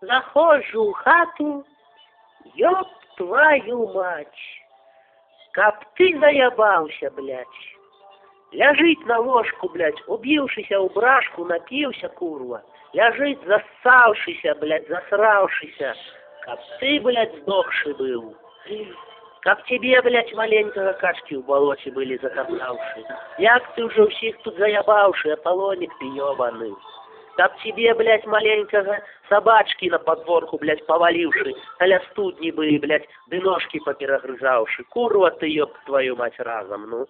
Заходжу ў хату, ёб твою мать, каб ты заябаўся, блядь. Ляжыць на ложку, блядь, убіўшыся ў брашку, напіўся, курва. Ляжыць зассаўшыся, блядь, засраўшыся. Каб ты, блядь, здохшы быў. Каб тебе, блядь, маленькага качкі ў балоце былі закапнаўшы. Як ты ўжо ўсіх тут заябаўшы, Аполлонік ты ёбаны. Каб тебе, блядь, маленькага собачки на подворку, блядь, поваливши, аля студни были, блядь, ды ножки поперагрызавши. Курва ты, ёб твою мать, разом, ну.